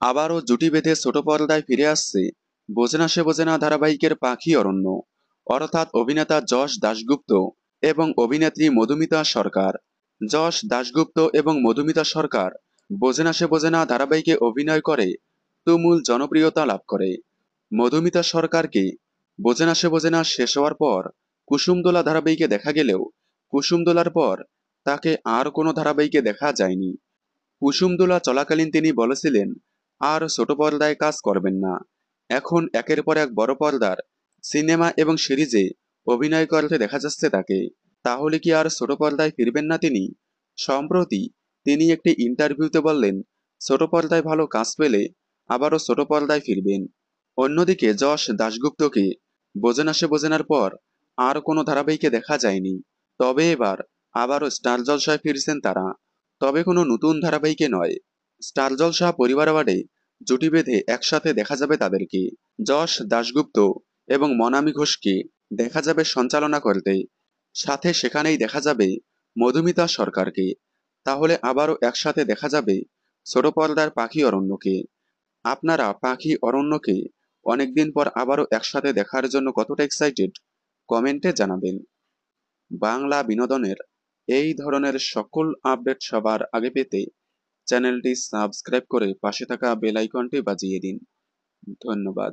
আবারও জুটি বেঁধে ছোট পর্দায় ফিরে আসছে বোঝেনা সে বোঝেনা ধারাবাহিকের পাখি অরণ্য, অর্থাৎ অভিনেতা যশ দাশগুপ্ত এবং অভিনেত্রী মধুমিতা সরকার। যশ দাশগুপ্ত এবং মধুমিতা সরকার বোঝেনা সে বোঝেনা ধারাবাহিকে অভিনয় করে তুমুল জনপ্রিয়তা লাভ করে। মধুমিতা সরকারকে বোঝেনা সে বোঝেনা শেষ হওয়ার পর কুসুমদোলা ধারাবাহিকে দেখা গেলেও কুসুমদোলার পর তাকে আর কোনো ধারাবাহিকে দেখা যায়নি। কুসুমদোলা চলাকালীন তিনি বলেছিলেন আর ছোট পর্দায় কাজ করবেন না, এখন একের পর এক বড় পর্দার সিনেমা এবং সিরিজে অভিনয় করতে দেখা যাচ্ছে তাকে। তাহলে কি আর ছোট পর্দায় ফিরবেন না তিনি? সম্প্রতি তিনি একটি ইন্টারভিউতে বললেন ছোট পর্দায় ভালো কাজ পেলে আবারও ছোট পর্দায় ফিরবেন। অন্যদিকে যশ দাশগুপ্তকে বোঝেনা সে বোঝেনার পর আর কোনো ধারাবাহিকে দেখা যায়নি, তবে এবার আবারও স্টার জলসায় ফিরছেন তারা, তবে কোনো নতুন ধারাবাহিকে নয়। স্টার জলসা পরিবার অ্যাওয়ার্ডে জুটি বেঁধে একসাথে দেখা যাবে তাদেরকে। যশ দাশগুপ্ত এবং মনামি ঘোষকে দেখা যাবে সঞ্চালনা করতে, সাথে সেখানেই দেখা যাবে মধুমিতা সরকারকে। তাহলে আবারও একসাথে দেখা যাবে ছোট পর্দার পাখি অরণ্যকে। আপনারা পাখি অরণ্যকে অনেকদিন পর আবারও একসাথে দেখার জন্য কতটা এক্সাইটেড কমেন্টে জানাবেন। বাংলা বিনোদনের এই ধরনের সকল আপডেট সবার আগে পেতে চ্যানেলটি সাবস্ক্রাইব করে পাশে থাকা বেল আইকনটি বাজিয়ে দিন। ধন্যবাদ।